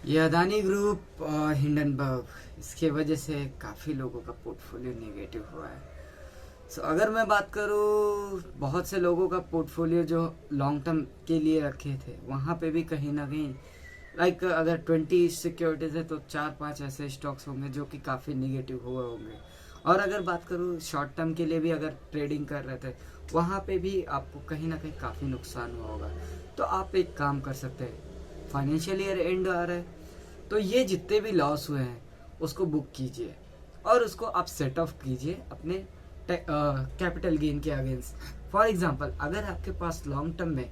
ये अदानी ग्रुप और हिंडनबर्ग इसके वजह से काफ़ी लोगों का पोर्टफोलियो नेगेटिव हुआ है। अगर मैं बात करूँ, बहुत से लोगों का पोर्टफोलियो जो लॉन्ग टर्म के लिए रखे थे वहाँ पे भी कहीं ना कहीं अगर 20 सिक्योरिटीज है तो 4-5 ऐसे स्टॉक्स होंगे जो कि काफ़ी निगेटिव हुए होंगे। और अगर बात करूँ शॉर्ट टर्म के लिए भी, अगर ट्रेडिंग कर रहे थे वहाँ पे भी आपको कहीं ना कहीं काफ़ी नुकसान हुआ होगा। तो आप एक काम कर सकते हैं, फाइनेंशियल ईयर एंड आ रहा है तो ये जितने भी लॉस हुए हैं उसको बुक कीजिए और उसको आप सेट ऑफ कीजिए अपने कैपिटल गेन के अगेंस्ट। फॉर एग्जांपल अगर आपके पास लॉन्ग टर्म में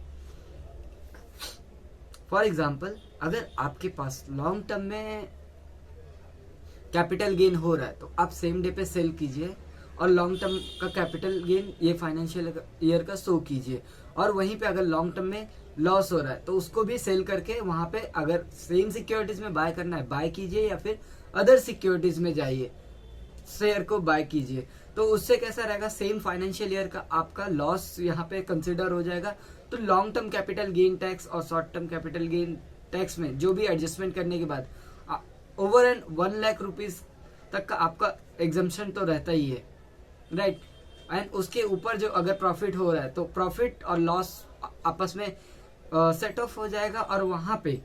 अगर आपके पास लॉन्ग टर्म में कैपिटल गेन हो रहा है तो आप सेम डे पे सेल कीजिए और लॉन्ग टर्म का कैपिटल गेन ये फाइनेंशियल ईयर का शो कीजिए। और वहीं पे अगर लॉन्ग टर्म में लॉस हो रहा है तो उसको भी सेल करके वहां पे अगर सेम सिक्योरिटीज में बाय करना है बाय कीजिए या फिर अदर सिक्योरिटीज में जाइए, शेयर को बाय कीजिए। तो उससे कैसा रहेगा, सेम फाइनेंशियल ईयर का आपका लॉस यहाँ पे कंसिडर हो जाएगा। तो long term capital gain tax और short term capital gain tax में जो भी एडजस्टमेंट करने के बाद ओवर एंड 1 लाख रुपीज तक का आपका एग्जम्पशन तो रहता ही है, राइट। एंड उसके ऊपर जो अगर प्रॉफिट हो रहा है तो प्रॉफिट और लॉस आपस में सेट ऑफ हो जाएगा और वहां पे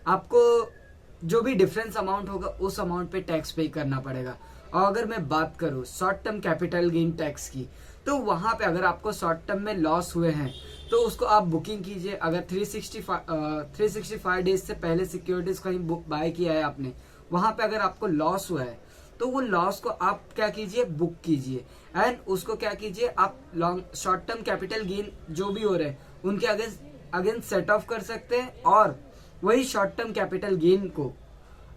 आपको जो भी डिफरेंस अमाउंट होगा उस अमाउंट पे टैक्स पे करना पड़ेगा। और अगर मैं बात करूँ short term capital gain tax की, तो वहां पे अगर आपको शॉर्ट टर्म में लॉस हुए हैं तो उसको आप बुकिंग कीजिए। अगर 365 डेज से पहले सिक्योरिटीज कहीं बाय किया है आपने, वहां पे अगर आपको लॉस हुआ है तो वो लॉस को आप क्या कीजिए, बुक कीजिए। एंड उसको क्या कीजिए, आप long short term capital gain जो भी हो रहे हैं उनके अगेंस्ट सेट ऑफ कर सकते हैं। और वही शॉर्ट टर्म कैपिटल गेन को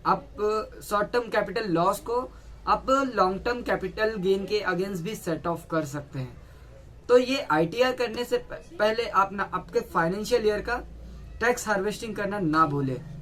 आप शॉर्ट टर्म कैपिटल लॉस को आप लॉन्ग टर्म कैपिटल गेन के अगेंस्ट भी सेट ऑफ कर सकते हैं। तो ये आईटीआर करने से पहले आप ना आपके फाइनेंशियल ईयर का टैक्स हार्वेस्टिंग करना ना भूले।